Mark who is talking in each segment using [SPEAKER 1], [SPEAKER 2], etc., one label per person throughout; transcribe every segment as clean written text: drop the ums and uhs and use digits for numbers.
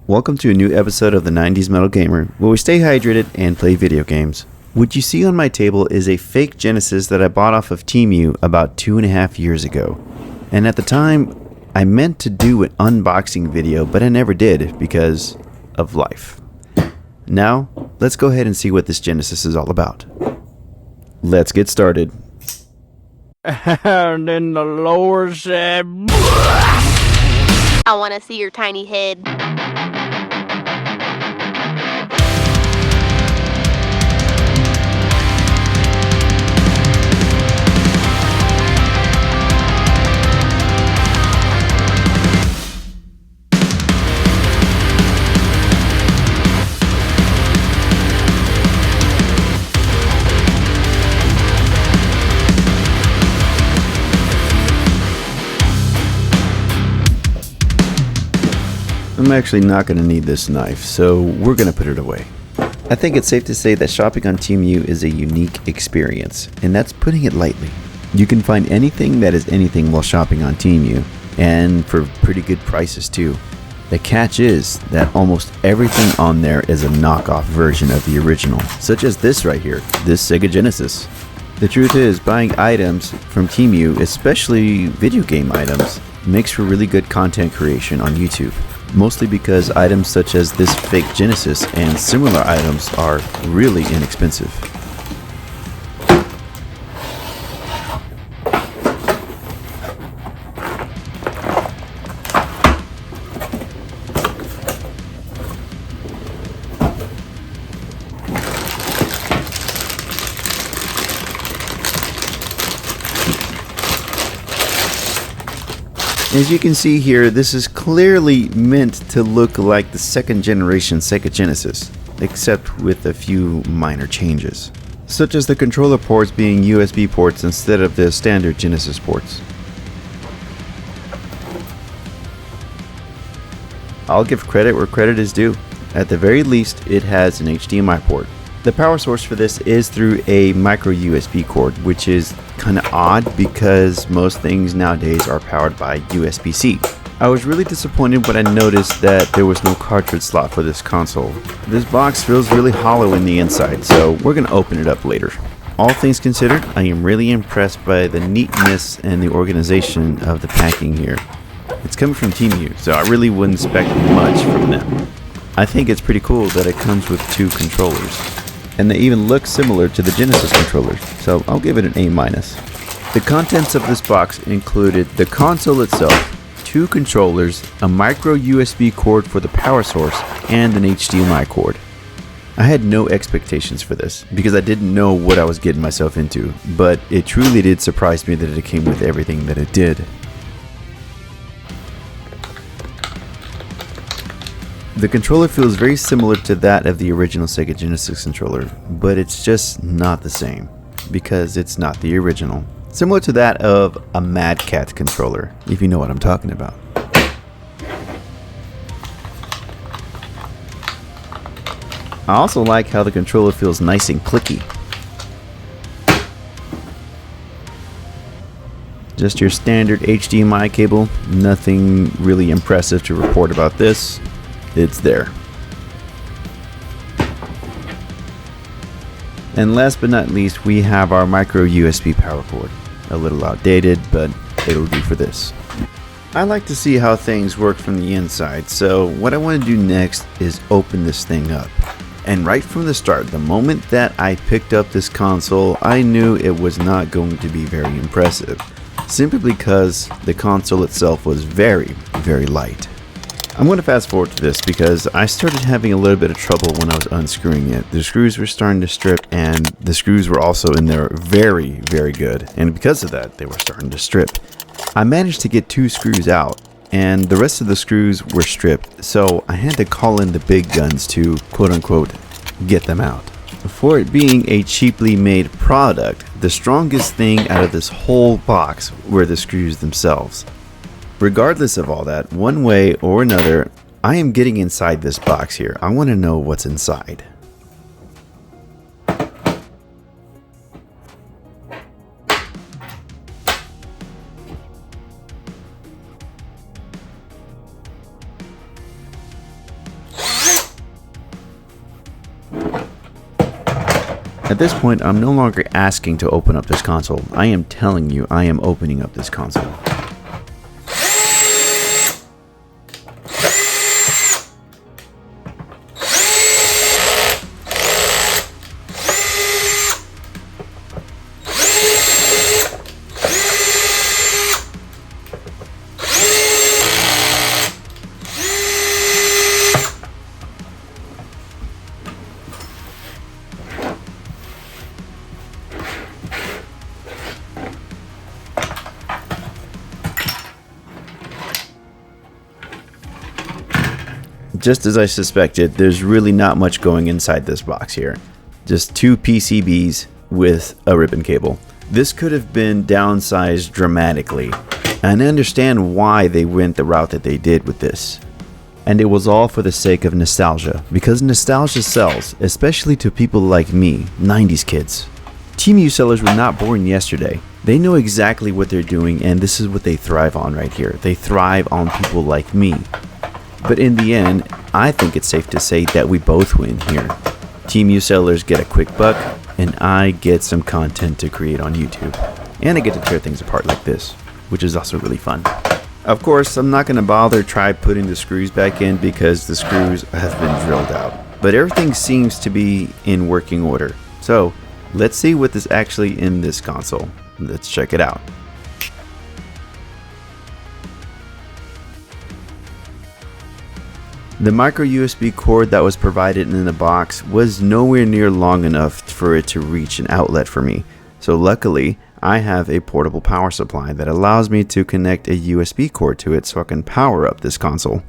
[SPEAKER 1] Welcome to a new episode of the 90s Metal Gamer, where we stay hydrated and play video games. What you see on my table is a fake Genesis that I bought off of Temu about 2.5 years ago. And at the time, I meant to do an unboxing video, but I never did because of life. Now, let's go ahead and see what this Genesis is all about. Let's get started.
[SPEAKER 2] And then the Lord said,
[SPEAKER 3] I want to see your tiny head.
[SPEAKER 1] I'm actually not going to need this knife, so we're going to put it away. I think it's safe to say that shopping on Temu is a unique experience, and that's putting it lightly. You can find anything that is anything while shopping on Temu, and for pretty good prices too. The catch is that almost everything on there is a knockoff version of the original, such as this right here, this Sega Genesis. The truth is, buying items from Temu, especially video game items, makes for really good content creation on YouTube. Mostly because items such as this fake Genesis and similar items are really inexpensive. As you can see here, this is clearly meant to look like the second generation Sega Genesis, except with a few minor changes, such as the controller ports being USB ports instead of the standard Genesis ports. I'll give credit where credit is due. At the very least, it has an HDMI port. The power source for this is through a micro USB cord, which is kind of odd because most things nowadays are powered by USB-C. I was really disappointed when I noticed that there was no cartridge slot for this console. This box feels really hollow in the inside, so we're going to open it up later. All things considered, I am really impressed by the neatness and the organization of the packing here. It's coming from Temu, so I really wouldn't expect much from them. I think it's pretty cool that it comes with two controllers. And they even look similar to the Genesis controllers, so I'll give it an A-. The contents of this box included the console itself, two controllers, a micro USB cord for the power source, and an HDMI cord. I had no expectations for this, because I didn't know what I was getting myself into, but it truly did surprise me that it came with everything that it did. The controller feels very similar to that of the original Sega Genesis controller, but it's just not the same, because it's not the original. Similar to that of a Mad Cat controller, if you know what I'm talking about. I also like how the controller feels nice and clicky. Just your standard HDMI cable, nothing really impressive to report about this. It's there. And last but not least, we have our micro USB power cord. A little outdated, but it'll do for this. I like to see how things work from the inside, so what I want to do next is open this thing up. And right from the start, the moment that I picked up this console, I knew it was not going to be very impressive, simply because the console itself was very, very light. I'm going to fast forward to this because I started having a little bit of trouble when I was unscrewing it. The screws were starting to strip, and the screws were also in there very, very good. And because of that, they were starting to strip. I managed to get 2 screws out, and the rest of the screws were stripped. So I had to call in the big guns to, quote unquote, get them out. For it being a cheaply made product, the strongest thing out of this whole box were the screws themselves. Regardless of all that, one way or another, I am getting inside this box here. I want to know what's inside. At this point, I'm no longer asking to open up this console. I am telling you, I am opening up this console. Just as I suspected, there's really not much going inside this box here. Just 2 PCBs with a ribbon cable. This could have been downsized dramatically, and I understand why they went the route that they did with this. And it was all for the sake of nostalgia, because nostalgia sells, especially to people like me, 90s kids. Temu sellers were not born yesterday. They know exactly what they're doing, and this is what they thrive on right here. They thrive on people like me. But in the end, I think it's safe to say that we both win here. Temu sellers get a quick buck, and I get some content to create on YouTube. And I get to tear things apart like this, which is also really fun. Of course, I'm not going to bother try putting the screws back in because the screws have been drilled out. But everything seems to be in working order. So, let's see what is actually in this console. Let's check it out. The micro USB cord that was provided in the box was nowhere near long enough for it to reach an outlet for me. So luckily, I have a portable power supply that allows me to connect a USB cord to it so I can power up this console.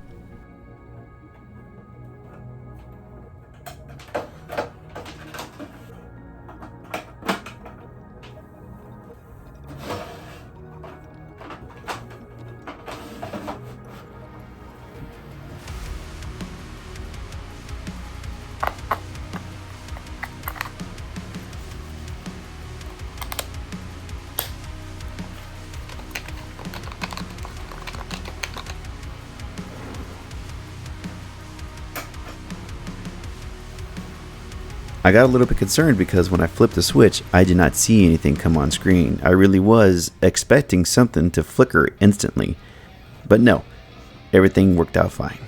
[SPEAKER 1] I got a little bit concerned because when I flipped the switch, I did not see anything come on screen. I really was expecting something to flicker instantly. But no, everything worked out fine.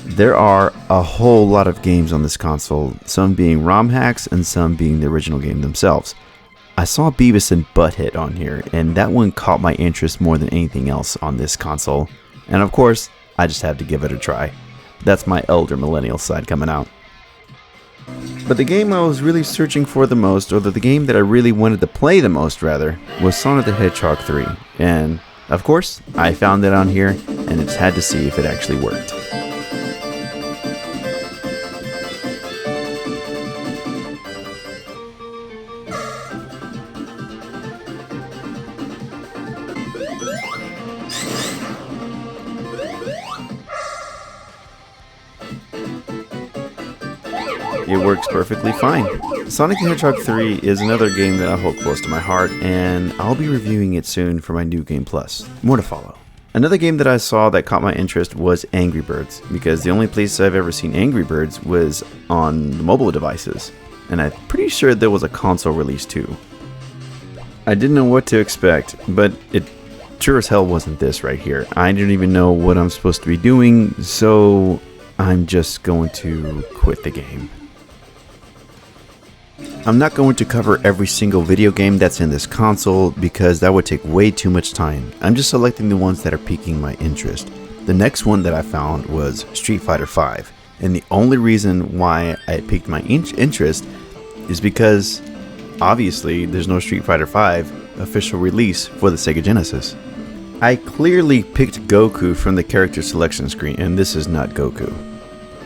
[SPEAKER 1] There are a whole lot of games on this console, some being ROM hacks and some being the original game themselves. I saw Beavis and Butthead on here, and that one caught my interest more than anything else on this console. And of course, I just had to give it a try. That's my elder millennial side coming out. But the game I was really searching for the most, or the game that I really wanted to play the most rather, was Sonic the Hedgehog 3. And, of course, I found it on here, and I just had to see if it actually worked. It works perfectly fine. Sonic the Hedgehog 3 is another game that I hold close to my heart, and I'll be reviewing it soon for my New Game Plus. More to follow. Another game that I saw that caught my interest was Angry Birds, because the only place I've ever seen Angry Birds was on the mobile devices, and I'm pretty sure there was a console release too. I didn't know what to expect, but it sure as hell wasn't this right here. I didn't even know what I'm supposed to be doing, so I'm just going to quit the game. I'm not going to cover every single video game that's in this console because that would take way too much time. I'm just selecting the ones that are piquing my interest. The next one that I found was Street Fighter V, and the only reason why I piqued my interest is because obviously there's no Street Fighter V official release for the Sega Genesis. I clearly picked Goku from the character selection screen, and this is not Goku.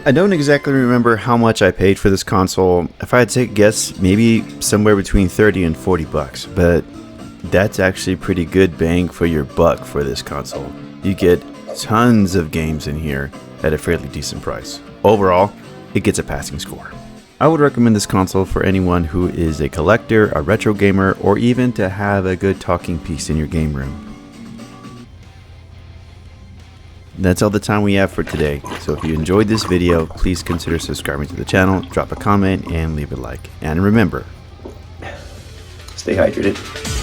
[SPEAKER 1] I don't exactly remember how much I paid for this console. If I had to take a guess, maybe somewhere between 30 and 40 bucks, but that's actually pretty good bang for your buck for this console. You get tons of games in here at a fairly decent price. Overall, it gets a passing score. I would recommend this console for anyone who is a collector, a retro gamer, or even to have a good talking piece in your game room. that's all the time we have for today. So if you enjoyed this video, please consider subscribing to the channel, drop a comment, and leave a like. And remember,
[SPEAKER 3] Stay hydrated.